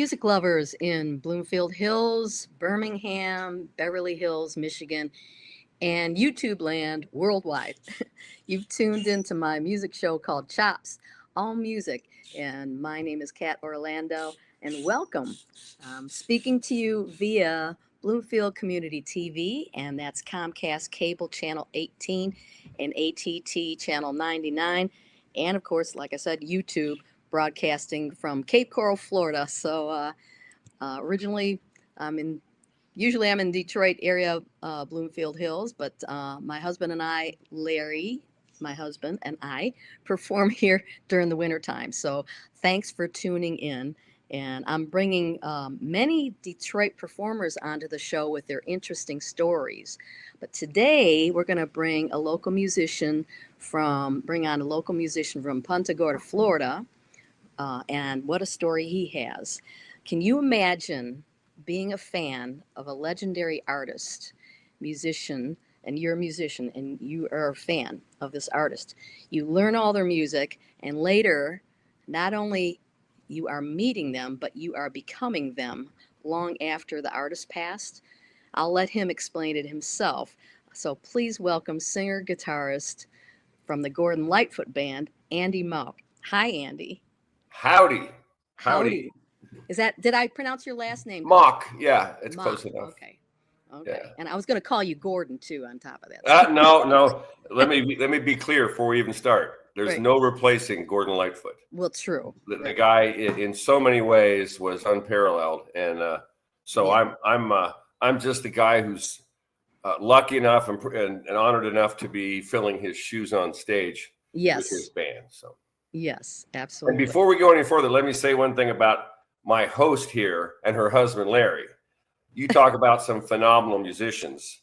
music lovers in Bloomfield Hills, Birmingham, Beverly Hills, Michigan, and YouTube land worldwide. You've tuned into my music show called Chopz, All Music, and my name is Kat Orlando, and welcome. Speaking to you via Bloomfield Community TV, and that's Comcast Cable Channel 18 and ATT Channel 99, and of course, like I said, YouTube broadcasting from Cape Coral, Florida. So originally, I'm in. Usually, I'm in Detroit area, Bloomfield Hills, but my husband and I, Larry, my husband and I, perform here during the winter time. So thanks for tuning in. And I'm bringing many Detroit performers onto the show with their interesting stories. But today we're going to bring on a local musician from Punta Gorda, Florida. And what a story he has. Can you imagine being a fan of a legendary artist, musician, and you're a musician and you are a fan of this artist? You learn all their music, and later, not only you are meeting them, but you are becoming them long after the artist passed. I'll let him explain it himself. So please welcome singer-guitarist from the Gordon Lightfoot Band, Andy Mauck. Hi, Andy. Howdy. Did I pronounce your last name? Mauck. Yeah, it's Mauck. Close enough. Okay. Yeah. And I was going to call you Gordon too on top of that. No. Let me be clear before we even start. There's no replacing Gordon Lightfoot. Well, true. The guy in so many ways was unparalleled, and I'm just the guy who's lucky enough and honored enough to be filling his shoes on stage with his band. So yes, absolutely. And before we go any further, let me say one thing about my host here and her husband Larry. You talk about some phenomenal musicians.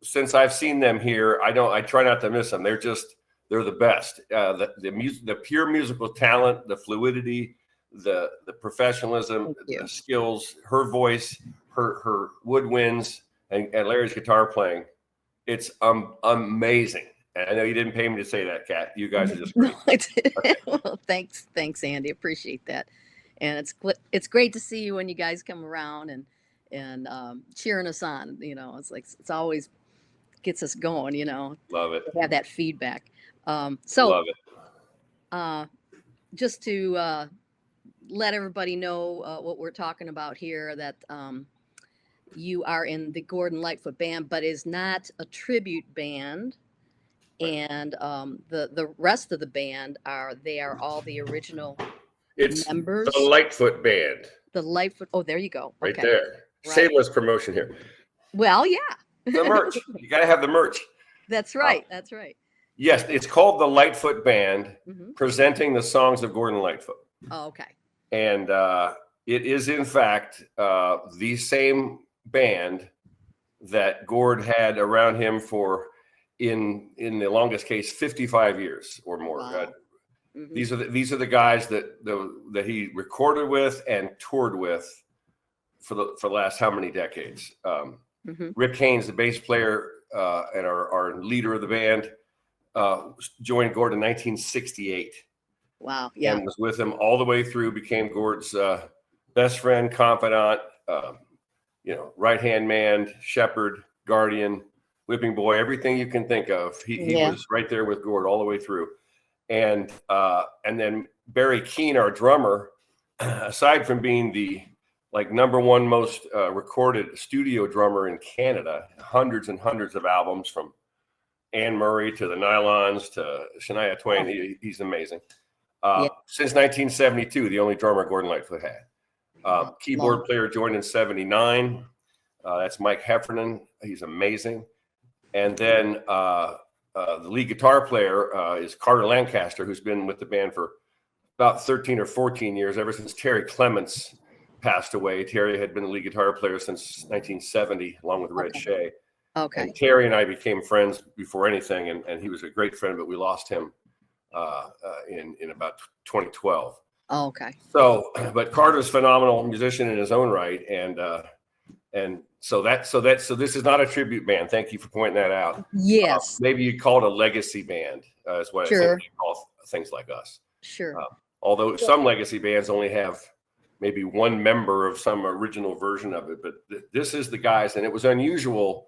Since I've seen them here, I try not to miss them. They're the best. The pure musical talent, the fluidity, the professionalism, the skills, her voice, her woodwinds, and Larry's guitar playing. It's amazing. And I know you didn't pay me to say that, Kat. You guys are just great. No, I didn't. Okay. Well, thanks, Andy. Appreciate that. And it's great to see you when you guys come around and cheering us on. You know, it's always gets us going. You know, love it. To have that feedback. Love it. Just to let everybody know what we're talking about here, that you are in the Gordon Lightfoot Band, but is not a tribute band. And the rest of the band are all the original members. The Lightfoot Band. The Lightfoot. Oh, there you go. Right there. Right. Shameless promotion here. Well, yeah. The merch. You got to have the merch. That's right. That's right. Yes, it's called the Lightfoot Band, presenting the songs of Gordon Lightfoot. Oh, okay. And it is, in fact, the same band that Gord had around him for, in the longest case, 55 years or more. Wow. These are the guys that he recorded with and toured with for the last how many decades. Rick Haynes, the bass player and our leader of the band, joined Gord in 1968. Wow! Yeah, and was with him all the way through. Became Gord's best friend, confidant, right hand man, shepherd, guardian, whipping boy, everything you can think of. He was right there with Gord all the way through. And then Barry Keane, our drummer, aside from being the number one most recorded studio drummer in Canada, hundreds and hundreds of albums from Anne Murray to the Nylons to Shania Twain. He's amazing. Since 1972, the only drummer Gordon Lightfoot had. Keyboard player joined in 79. That's Mike Heffernan. He's amazing. And then the lead guitar player is Carter Lancaster, who's been with the band for about 13 or 14 years, ever since Terry Clements passed away. Terry had been the lead guitar player since 1970, along with Red Shea. Okay. And Terry and I became friends before anything, and he was a great friend, but we lost him in about 2012. Oh, okay. So, but Carter's a phenomenal musician in his own right, and so this is not a tribute band. Thank you for pointing that out. Yes. Maybe you'd call it a legacy band, is what I think you call things like us. Sure. Although some legacy bands only have maybe one member of some original version of it. But this is the guys, and it was unusual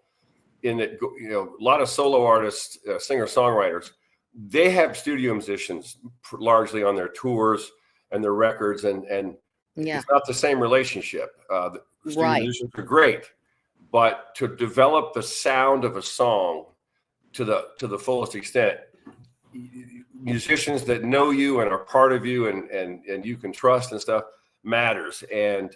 in that, you know, a lot of solo artists, singer-songwriters, they have studio musicians largely on their tours and their records, and it's not the same relationship. The studio musicians are great, but to develop the sound of a song to the fullest extent, musicians that know you and are part of you and you can trust and stuff matters. And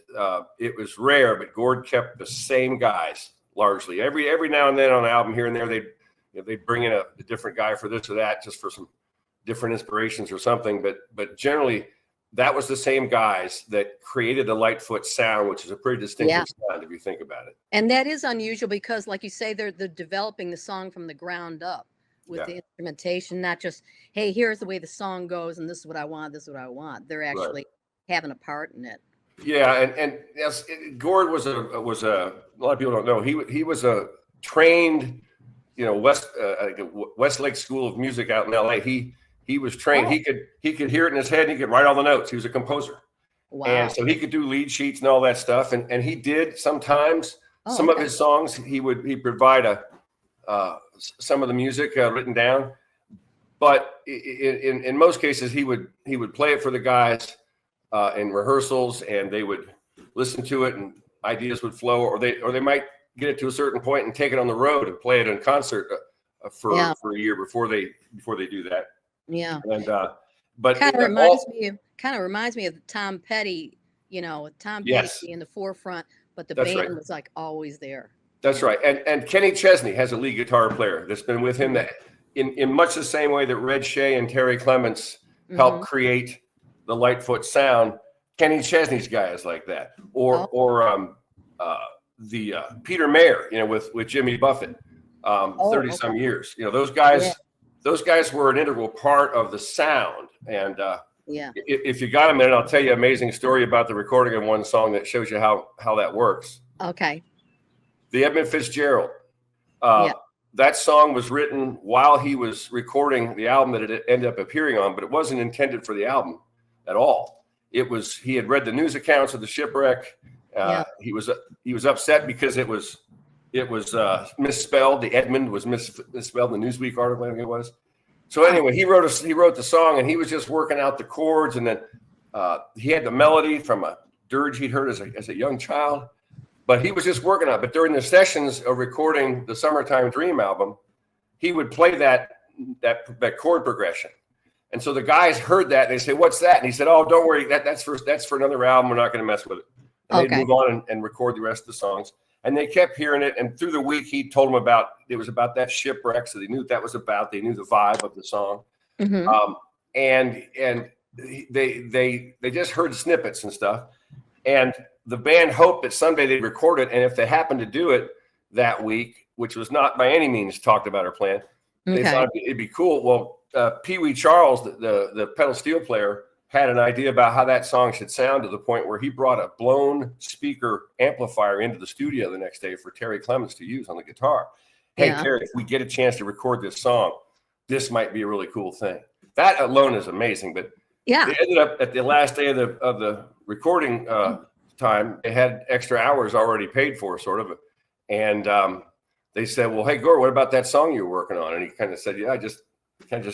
it was rare, but Gord kept the same guys largely. Every now and then on an album here and there, they'd bring in a different guy for this or that, just for some different inspirations or something. But generally, that was the same guys that created the Lightfoot sound, which is a pretty distinctive sound if you think about it. And that is unusual because, like you say, they're developing the song from the ground up with the instrumentation, not just, hey, here's the way the song goes and this is what I want, this is what I want. They're actually having a part in it. Yeah, and yes, Gord was a lot of people don't know, he was a trained, you know, Westlake School of Music out in LA. He was trained. He could hear it in his head and he could write all the notes. He was a composer. Wow. And so he could do lead sheets and all that stuff. And he did sometimes some of his songs, he'd provide some of the music written down. But in most cases, he would play it for the guys in rehearsals, and they would listen to it and ideas would flow, or they might get it to a certain point and take it on the road and play it in concert for a year before they do that. Yeah. And but kind of reminds me of Tom Petty, you know, Tom Petty being in the forefront, but the band was like always there. That's right. And Kenny Chesney has a lead guitar player that's been with him that in much the same way that Red Shea and Terry Clements helped create the Lightfoot sound. Kenny Chesney's guy is like that. Or Peter Mayer, you know, with Jimmy Buffett, 30 some years. You know, those guys were an integral part of the sound. And if you got a minute, I'll tell you an amazing story about the recording of one song that shows you how that works. Okay. The Edmund Fitzgerald. That song was written while he was recording the album that it ended up appearing on, but it wasn't intended for the album at all. He had read the news accounts of the shipwreck. He was upset because it was misspelled. The Edmund was misspelled in the Newsweek article, I think it was. So anyway, he wrote the song, and he was just working out the chords, and then he had the melody from a dirge he'd heard as a young child. But he was just working on it. But during the sessions of recording the Summertime Dream album, he would play that chord progression. And so the guys heard that and they say, "What's that?" And he said, "Oh, don't worry, that's for another album. We're not going to mess with it." And they'd move on and record the rest of the songs. And they kept hearing it. And through the week, he told them it was about that shipwreck. So they knew what that was about. They knew the vibe of the song. And they just heard snippets and stuff. And the band hoped that someday they'd record it. And if they happened to do it that week, which was not by any means talked about or planned, they thought it'd be cool. Well, Pee Wee Charles, the pedal steel player, had an idea about how that song should sound to the point where he brought a blown speaker amplifier into the studio the next day for Terry Clements to use on the guitar. Hey, Terry, if we get a chance to record this song, this might be a really cool thing. That alone is amazing. But they ended up at the last day of the recording time, they had extra hours already paid for, sort of. And they said, "Well, hey, Gord, what about that song you were working on?" And he kind of said, "Yeah, I just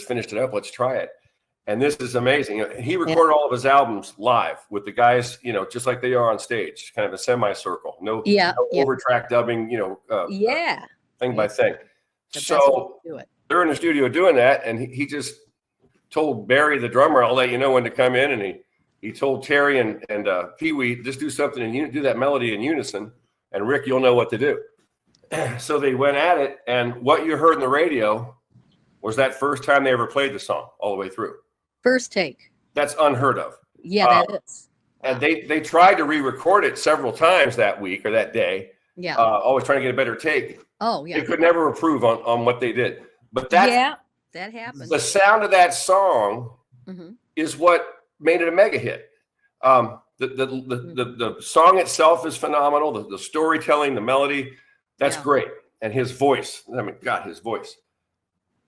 finished it up. Let's try it." And this is amazing. He recorded all of his albums live with the guys, you know, just like they are on stage, kind of a semicircle, no over-track dubbing, you know, thing by thing. So they're in the studio doing that, and he just told Barry, the drummer, "I'll let you know when to come in." And he told Terry and Pee Wee, "Just do something and do that melody in unison, and Rick, you'll know what to do." So they went at it, and what you heard in the radio was that first time they ever played the song all the way through. First take. That's unheard of. Yeah, that is. And they tried to re-record it several times that week or that day. Yeah. Always trying to get a better take. Oh, yeah. They could never improve on what they did. But that happened. The sound of that song is what made it a mega hit. The song itself is phenomenal. The storytelling, the melody, that's great. And his voice, I mean, God, his voice.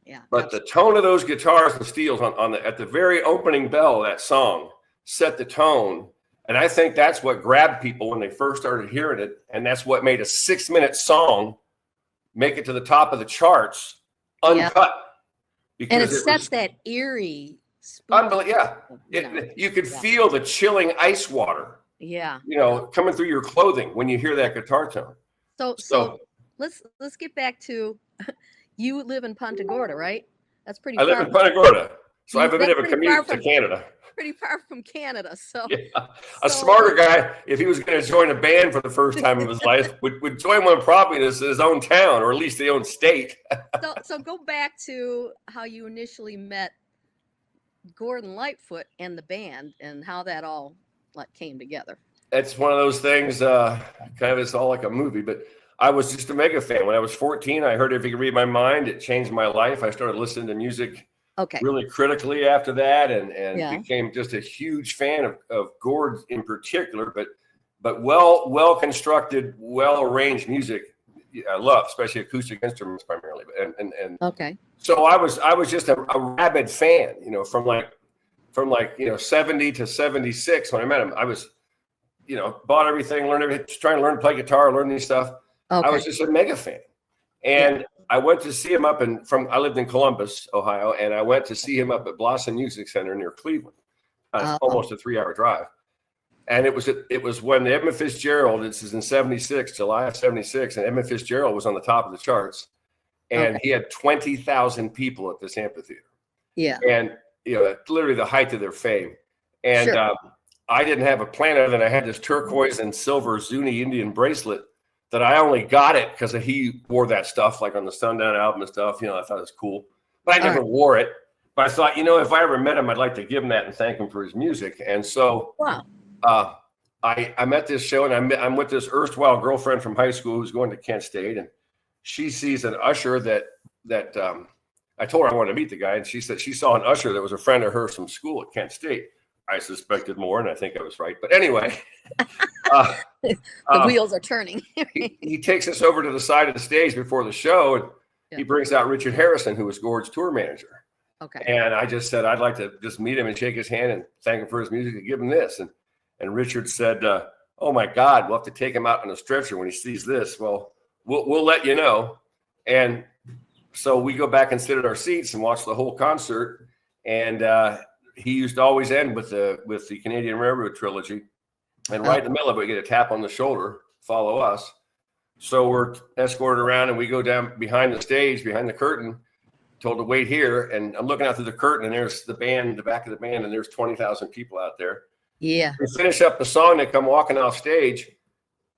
Yeah. But the tone of those guitars and steels at the very opening bell of that song set the tone. And I think that's what grabbed people when they first started hearing it. And that's what made a 6-minute song make it to the top of the charts uncut. And it sets that eerie, unbelievable. Yeah. You could feel the chilling ice water. Yeah. Coming through your clothing when you hear that guitar tone. So let's get back to, you live in Punta Gorda, right? That's pretty I far. live in Punta Gorda. So I have a bit of a commute to Canada. Pretty far from Canada. So a smarter guy, if he was going to join a band for the first time of his life, would join one probably in his own town, or at least his own state. So go back to how you initially met Gordon Lightfoot and the band, and how that all came together. It's one of those things, kind of, it's all like a movie, but I was just a mega fan. When I was 14, I heard If You Could Read My Mind. It changed my life. I started listening to music really critically after that, and became just a huge fan of Gord in particular, but well constructed, well arranged music. I love, especially acoustic instruments primarily. And so I was just a rabid fan, from 70 to 76 when I met him. I was, bought everything, learned everything, trying to learn to play guitar, learn these stuff. I was just a mega fan. And I went to see him I lived in Columbus, Ohio, and I went to see him up at Blossom Music Center near Cleveland. Almost a 3-hour drive. And it was when Edmund Fitzgerald, this is in 76, July of 76, and Edmund Fitzgerald was on the top of the charts. And he had 20,000 people at this amphitheater. Yeah. And, literally the height of their fame. And I didn't have a plan other than I had this turquoise and silver Zuni Indian bracelet that I only got it because he wore that stuff, like on the Sundown album and stuff. I thought it was cool. But I never wore it. But I thought, if I ever met him, I'd like to give him that and thank him for his music. And so I'm at this show, and I'm with this erstwhile girlfriend from high school who's going to Kent State, and she sees an usher that I told her I wanted to meet the guy, and she said she saw an usher that was a friend of hers from school at Kent State. I suspected more, and I think I was right. But anyway, the wheels are turning. he takes us over to the side of the stage before the show, and he brings out Richard Harrison, who was Gord's tour manager. And I just said, I'd like to just meet him and shake his hand and thank him for his music and give him this. And Richard said, oh my God, we'll have to take him out on a stretcher when he sees this. Well, we'll let you know. And so we go back and sit at our seats and watch the whole concert. And he used to always end with the Canadian Railroad trilogy. And right in the middle of it, we get a tap on the shoulder, follow us. So we're escorted around, and we go down behind the stage, behind the curtain, told to wait here. And I'm looking out through the curtain, and there's the band, the back of the band, and there's 20,000 people out there. Yeah. We finish up the song, they come walking off stage,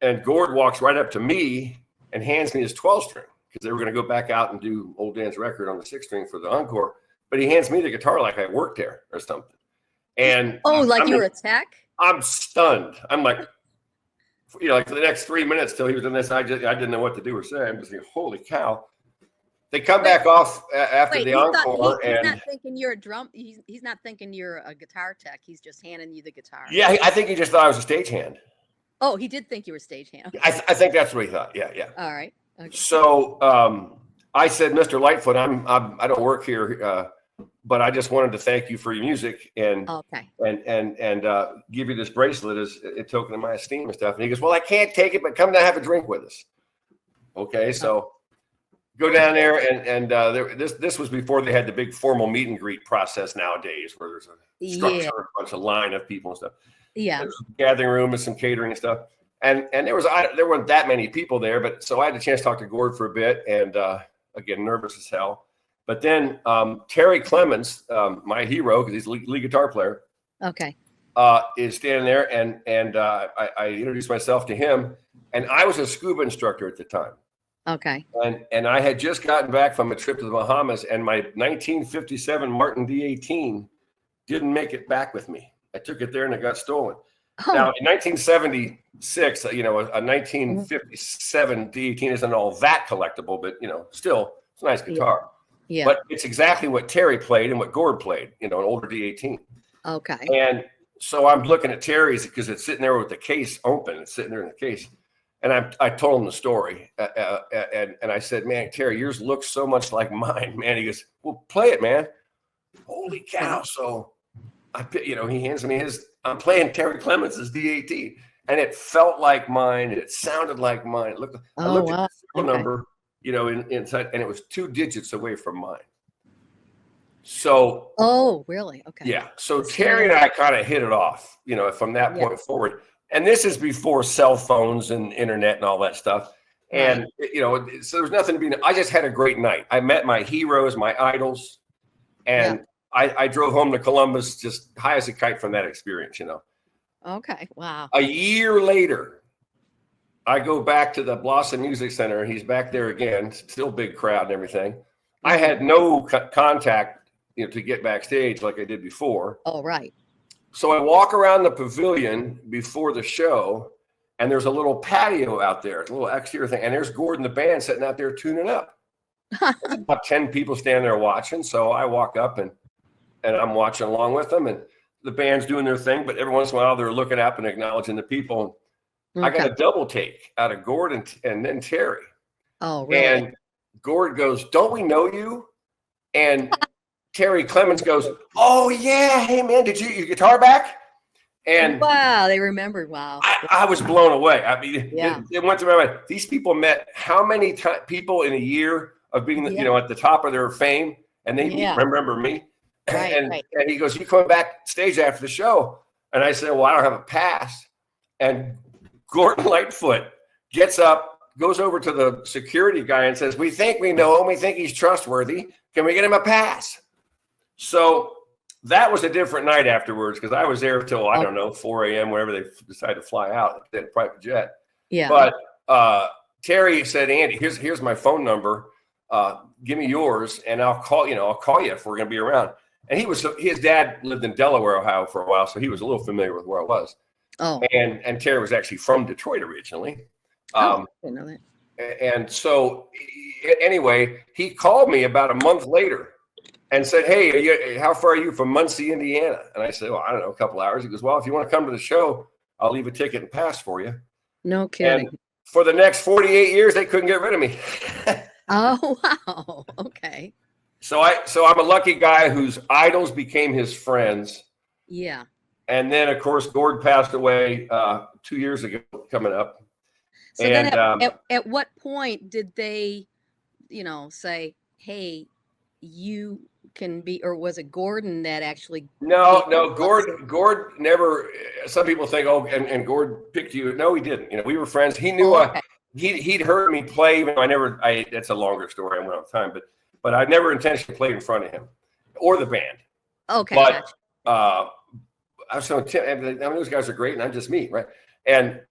and Gord walks right up to me and hands me his 12-string, because they were going to go back out and do Old Dan's record on the 6-string for the encore. But he hands me the guitar like I worked there or something. And like you were a tech? I'm stunned. I'm like, like for the next 3 minutes till he was in this, I didn't know what to do or say. I'm just like, holy cow. They come back off after the encore. He's not thinking you're a drum. He's not thinking you're a guitar tech. He's just handing you the guitar. Yeah, I think he just thought I was a stagehand. Oh, he did think you were a stagehand. I think that's what he thought. Yeah. All right. Okay. So I said, Mr. Lightfoot, I don't work here, but I just wanted to thank you for your music and give you this bracelet as a token of my esteem and stuff. And he goes, well, I can't take it, but come down and have a drink with us. Okay, so go down there, and this was before they had the big formal meet and greet process nowadays, where there's a structure, a bunch of line of people and stuff. Yeah, there's a gathering room and some catering and stuff. And there weren't that many people there, but so I had a chance to talk to Gord for a bit, and again, nervous as hell. But then Terry Clemens, my hero, because he's a lead guitar player, is standing there, and I introduced myself to him, and I was a scuba instructor at the time. Okay. And I had just gotten back from a trip to the Bahamas, and my 1957 Martin D18 didn't make it back with me. I took it there, and it got stolen. Oh. Now, in 1976, a 1957 D18 isn't all that collectible, but still, it's a nice guitar. Yeah. But it's exactly what Terry played and what Gord played, an older D18. Okay. And so I'm looking at Terry's because it's sitting there with the case open. It's sitting there in the case. And I told him the story. And I said, man, Terry, yours looks so much like mine, man. He goes, well, play it, man. Holy cow. So he hands me I'm playing Terry Clements' D18, and it felt like mine, and it sounded like mine. I looked at the serial number, inside, and it was 2 digits away from mine. So, oh, really? Okay. Yeah. So Terry and I kind of hit it off, from that point forward. And this is before cell phones and internet and all that stuff. And, so there's nothing to be, I just had a great night. I met my heroes, my idols, and I drove home to Columbus just high as a kite from that experience, Okay. Wow. A year later, I go back to the Blossom Music Center, and he's back there again, still big crowd and everything. I had no contact, to get backstage like I did before. Oh, right. So I walk around the pavilion before the show, and there's a little patio out there, a little exterior thing, and there's Gordon, the band, sitting out there tuning up. There's about 10 people standing there watching. So I walk up and I'm watching along with them, and the band's doing their thing, but every once in a while they're looking up and acknowledging the people. I got a double take out of Gordon and then Terry. Oh, really? And Gordon goes, "Don't we know you?" And Terry Clements goes, "Oh yeah, hey man, did you your guitar back?" And wow, they remembered. Wow, I was blown away. I mean, it went through my mind. These people met how many people in a year of being, at the top of their fame, and they remember me. Right, and he goes, "You coming backstage after the show?" And I said, "Well, I don't have a pass." And Gordon Lightfoot gets up, goes over to the security guy and says, "We think we know him. We think he's trustworthy. Can we get him a pass?" So that was a different night afterwards, because I was there till, I don't know, 4 a.m., whenever they decided to fly out in a private jet. Yeah. But Terry said, "Andy, here's my phone number. Give me yours, and I'll call you if we're going to be around." And his dad lived in Delaware, Ohio for a while, so he was a little familiar with where I was. Oh. And Terry was actually from Detroit originally. I didn't know that. And so anyway, he called me about a month later and said, "Hey, how far are you from Muncie, Indiana?" And I said, "Well, I don't know, a couple hours." He goes, "Well, if you want to come to the show, I'll leave a ticket and pass for you." No kidding. And for the next 48 years, they couldn't get rid of me. Oh, wow. Okay. So I'm a lucky guy whose idols became his friends. Yeah. And then, of course, Gord passed away 2 years ago, coming up. So then at what point did they, say, "Hey, you can be," or was it Gordon that actually? No, Gord never, some people think, and Gord picked you. No, he didn't. We were friends. He knew he'd heard me play, even though that's a longer story. I went out of time, but I never intentionally played in front of him or the band. Okay. But, those guys are great, and I'm just me, right? And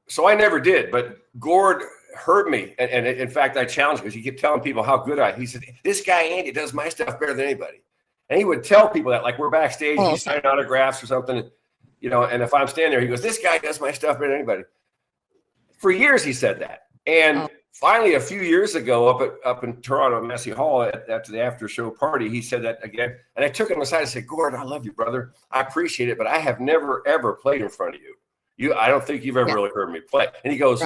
so I never did. But Gord heard me, and in fact, I challenged him because he kept telling people how good he said, "This guy Andy does my stuff better than anybody." And he would tell people that, like, we're backstage, he's signing autographs or something, and if I'm standing there, he goes, "This guy does my stuff better than anybody." For years, he said that, and finally, a few years ago, up in Toronto at Massey Hall after the after show party, he said that again. And I took him aside and said, "Gordon, I love you, brother. I appreciate it, but I have never, ever played in front of you. I don't think you've ever really heard me play." And he goes,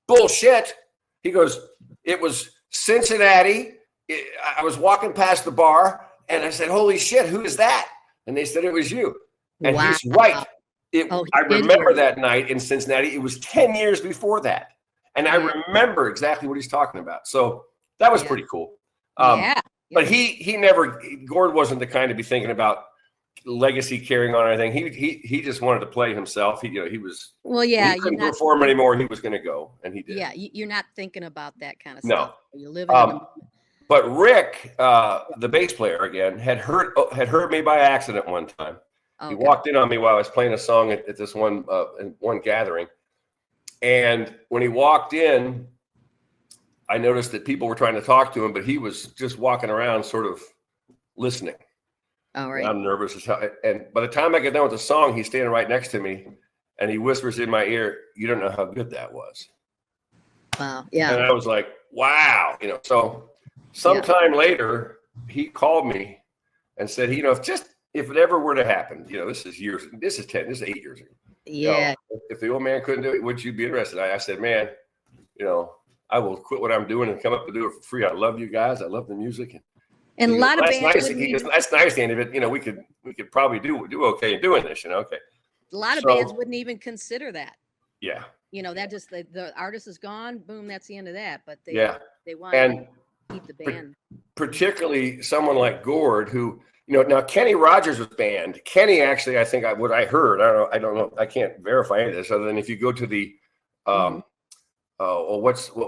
"Bullshit." He goes, "It was Cincinnati. I was walking past the bar, and I said, 'Holy shit, who is that?' And they said, 'It was you.'" And he's right. I remember that night in Cincinnati. It was 10 years before that. And I remember exactly what he's talking about. So that was pretty cool. But Gord wasn't the kind to be thinking about legacy carrying on or anything. He just wanted to play himself. He was, he couldn't perform anymore. He was going to go, and he did. Yeah. You're not thinking about that kind of stuff. No. You're living in the moment. But Rick, the bass player again, had heard me by accident one time. Okay. He walked in on me while I was playing a song at this one gathering. And when he walked in, I noticed that people were trying to talk to him, but he was just walking around sort of listening. All right. And I'm nervous as hell. And by the time I get done with the song, he's standing right next to me, and he whispers in my ear, "You don't know how good that was." Wow. Yeah. And I was like, wow. So sometime later, he called me and said, if it ever were to happen, this is 8 years ago. Yeah. If the old man couldn't do it, would you be interested? I said, "Man, I will quit what I'm doing and come up to do it for free. I love you guys. I love the music." And a lot of bands. That's nice, Andy. But we we could probably do okay in doing this, okay. A lot of bands wouldn't even consider that. Yeah. That just the artist is gone, boom, that's the end of that. But they want to keep the band. Particularly someone like Gord, who, now Kenny Rogers was banned. Kenny actually, I think what I heard, I don't know, I can't verify any of this other than if you go to the what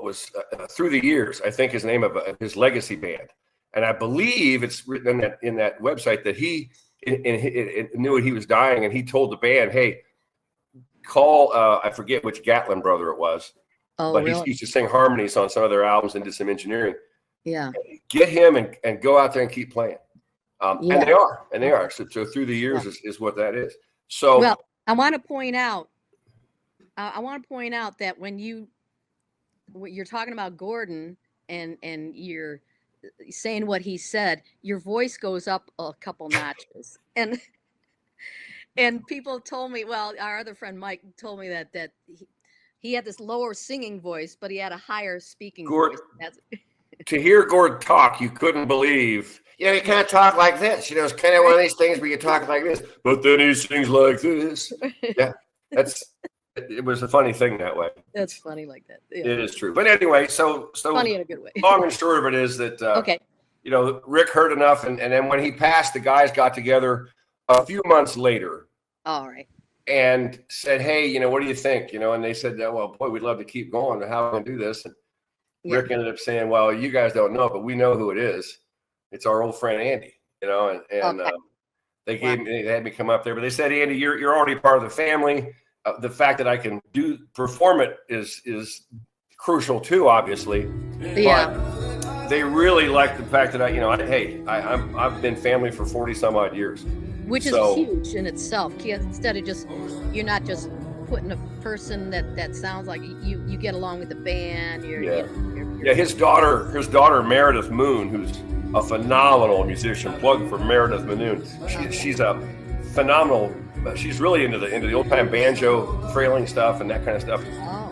was Through the Years, I think is the name of his legacy band, and I believe it's written in that website that he knew he was dying, and he told the band, hey, call I forget which Gatlin brother it was, but really? He used to sing harmonies on some of their albums and did some engineering. Yeah, get him and go out there and keep playing. And they are. So Through the Years is what that is. So well, I want to point out that when you're talking about Gordon and you're saying what he said, your voice goes up a couple notches, and people told me, well, our other friend Mike told me that he had this lower singing voice, but he had a higher speaking voice. To hear Gord talk, you couldn't believe. You can't talk like this. It's kind of one of these things where you talk like this, but then he sings like this. Yeah, it was a funny thing that way. That's funny like that. Yeah. It is true. But anyway, so funny in a good way. Long and short of it is that Rick heard enough, and then when he passed, the guys got together a few months later. All right. And said, hey, what do you think? And they said, well, boy, we'd love to keep going. How are we going to do this? And Rick ended up saying, well, you guys don't know, but we know who it is. It's our old friend Andy, they had me come up there, but they said, Andy, you're already part of the family. The fact that I can perform it is crucial too, obviously. Yeah. But they really like the fact that I've been family for 40 some odd years. Which is huge in itself. Instead of you're not just putting a person that sounds like you get along with the band. His daughter Meredith Moon, who's a phenomenal musician. Plug for Meredith Moon. She's a phenomenal. She's really into the old time banjo trailing stuff and that kind of stuff,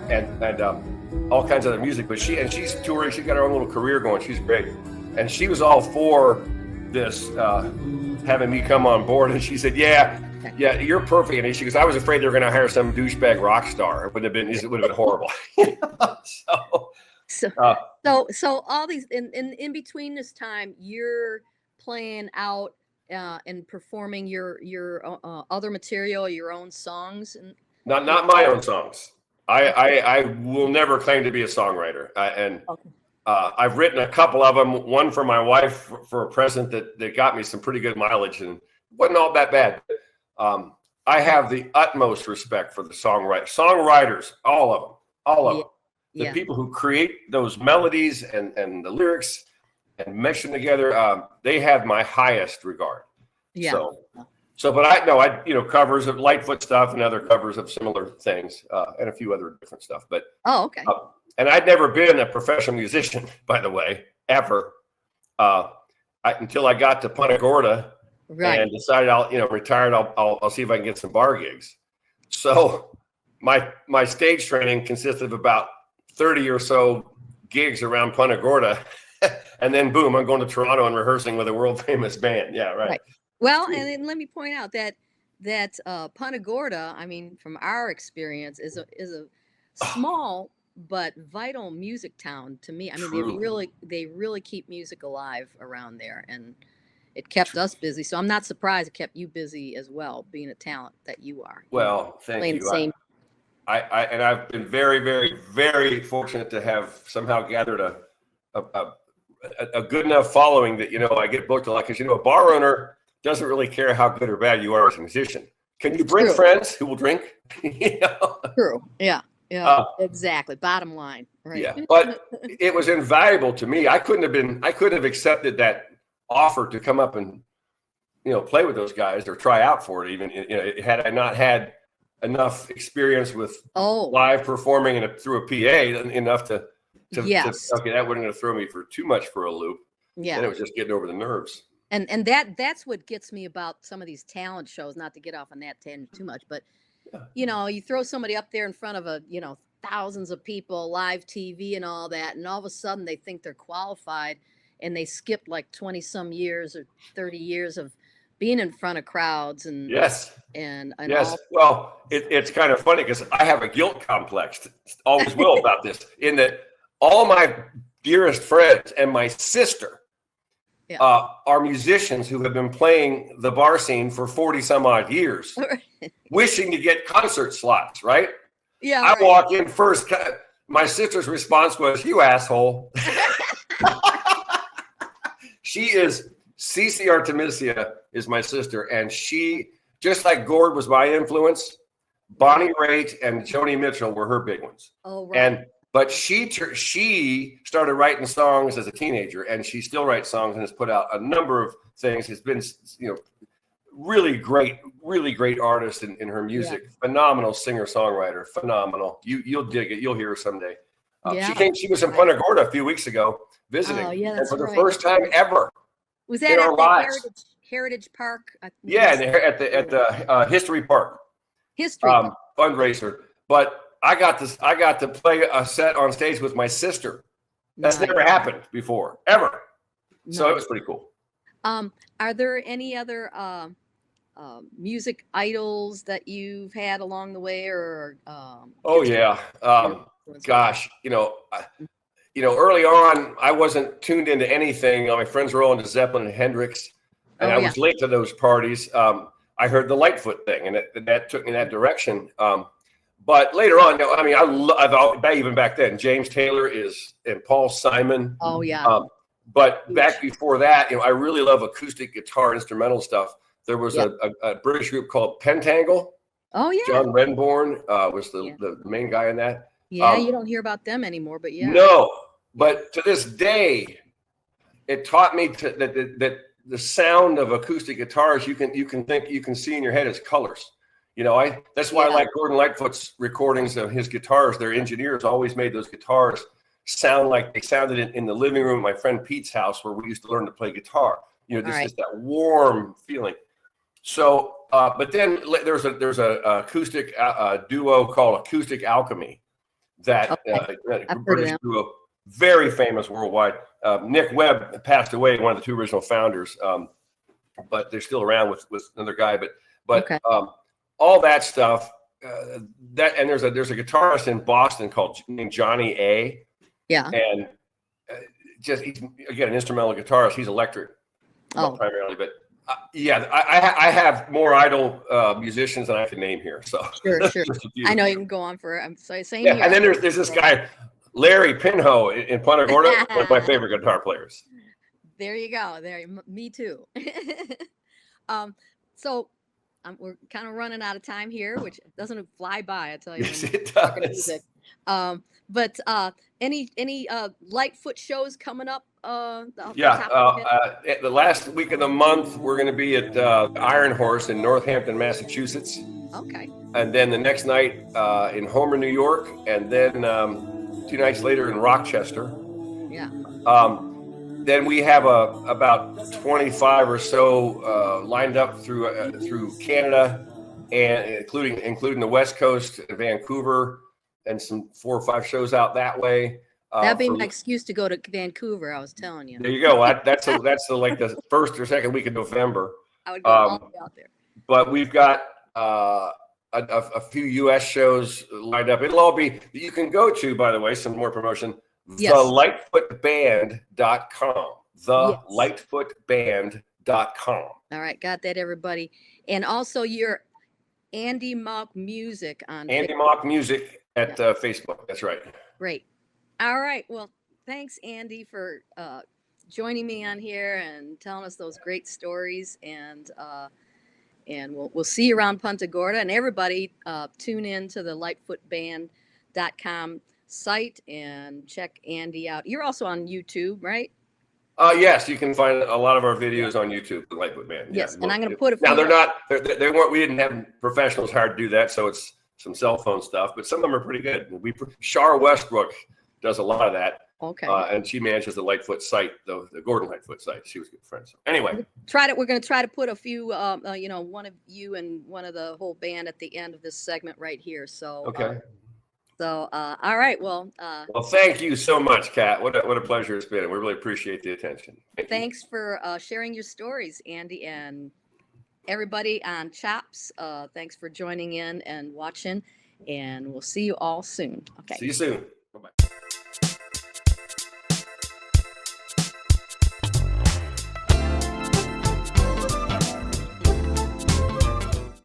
and all kinds of other music. But she's touring. She's got her own little career going. She's great, and she was all for this having me come on board. And she said, "Yeah, you're perfect." And she goes, "I was afraid they were going to hire some douchebag rock star. It would have been horrible." So all these in between this time, you're playing out and performing your other material, your own songs, and not my own songs. I will never claim to be a songwriter, I've written a couple of them. One for my wife for a present that got me some pretty good mileage and wasn't all that bad. I have the utmost respect for the songwriters, all of them. The people who create those melodies and the lyrics and mesh them together, they have my highest regard. Yeah. But I covers of Lightfoot stuff and other covers of similar things and a few other different stuff. But okay. And I'd never been a professional musician, by the way, ever, until I got to Punta Gorda and decided retired. I'll see if I can get some bar gigs. So my stage training consists of about 30 or so gigs around Punta Gorda. And then boom, I'm going to Toronto and rehearsing with a world famous band. Yeah, right. Well, and then let me point out that Punta Gorda, I mean, from our experience, is a small but vital music town to me. I mean, they really keep music alive around there, and it kept us busy. So I'm not surprised it kept you busy as well, being a talent that you are. Well, thank you. I've been very, very, very fortunate to have somehow gathered a good enough following that I get booked a lot, because a bar owner doesn't really care how good or bad you are as a musician. Can you bring friends who will drink? True. Yeah. Yeah. Exactly. Bottom line. Right. Yeah. But it was invaluable to me. I couldn't have accepted that offer to come up and play with those guys or try out for it. Even had I not had enough experience with live performing through a PA enough to that wouldn't have thrown me for too much for a loop. Yeah. And it was just getting over the nerves. And that's what gets me about some of these talent shows, not to get off on that tangent too much, but you throw somebody up there in front of thousands of people, live TV and all that, and all of a sudden they think they're qualified, and they skip like 20 some years or 30 years of being in front of crowds and Yes. and Yes. all. Well, it's kind of funny because I have a guilt complex, always will, about this, in that all my dearest friends and my sister are musicians who have been playing the bar scene for 40 some odd years, wishing to get concert slots, right? Yeah. I walk in first. My sister's response was, "You asshole." She is, Cece Artemisia is my sister, and she, just like Gord was my influence, Bonnie Raitt and Joni Mitchell were her big ones. Oh, right. But she started writing songs as a teenager, and she still writes songs and has put out a number of things. Has been, really great artist in her music. Yeah. Phenomenal singer-songwriter. Phenomenal. You'll dig it. You'll hear her someday. She was in Punta Gorda a few weeks ago visiting. Oh, yeah, that's and for the first time ever. Was that at the Heritage Park? Yeah, at the History Park. History fundraiser. But I got to play a set on stage with my sister. That's never happened before, ever. So it was pretty cool. Are there any other music idols that you've had along the way, or? Oh yeah, gosh, early on I wasn't tuned into anything. My friends were all into Zeppelin and Hendrix, and I was late to those parties. I heard the Lightfoot thing, and that took me in that direction. But later on, I've even back then, James Taylor and Paul Simon. Oh yeah. But back before that, I really love acoustic guitar instrumental stuff. There was a British group called Pentangle. Oh yeah. John Renbourn was the main guy in that. Yeah, you don't hear about them anymore, but yeah. No, but to this day, it taught me that the sound of acoustic guitars you can see in your head as colors. That's why I like Gordon Lightfoot's recordings of his guitars. Their engineers always made those guitars sound like they sounded in the living room at my friend Pete's house, where we used to learn to play guitar. Just that warm feeling. So, but then there's a acoustic duo called Acoustic Alchemy that British duo, very famous worldwide. Nick Webb passed away, one of the two original founders, but they're still around with another guy. But all that stuff. And there's a guitarist in Boston named Johnny A. Yeah. And he's, again, an instrumental guitarist. He's electric primarily, but I have more idol musicians than I can name here. So sure. I know you can go on for. I'm saying here. And then there's this guy, Larry Pinho in Punta Gorda, one of my favorite guitar players. There you go. Me too. So we're kind of running out of time here, which doesn't fly by. I tell you. Yes, it does. But any Lightfoot shows coming up? The last week of the month, we're going to be at Iron Horse in Northampton, Massachusetts. Okay. And then the next night in Homer, New York, and then 2 nights later in Rochester. Yeah. Then we have about 25 or so lined up through Canada, and including the West Coast, Vancouver, and some 4 or 5 shows out that way. That'd be my excuse to go to Vancouver. I was telling you. There you go. That's the first or second week of November. I would go all the way out there. But we've got a few U.S. shows lined up. It'll all be. You can go to, by the way, some more promotion. Yes. TheLightfootBand.com. TheLightfootBand.com. All right, got that, everybody. And also your Andy Mauck Music on Andy Mauck Music at Facebook. That's right. Great. All right. Well, thanks, Andy, for joining me on here and telling us those great stories. And we'll see you around Punta Gorda. And everybody, tune in to the LightfootBand.com site and check Andy out. You're also on YouTube, right? Yes, you can find a lot of our videos on YouTube, the Lightfoot Band. Yes, and I'm going to put a few. Now they weren't. We didn't have professionals hired to do that, so it's some cell phone stuff. But some of them are pretty good. Shar Westbrook does a lot of that. Okay. And she manages the Lightfoot site, the Gordon Lightfoot site. She was good friends. So anyway, we're going to try to put a few, one of you and one of the whole band at the end of this segment right here. So okay. All right. Well, thank you so much, Kat. What a pleasure it's been. We really appreciate the attention. Thanks for sharing your stories, Andy, and everybody on Chopz, thanks for joining in and watching, and we'll see you all soon. Okay. See you soon. Bye-bye.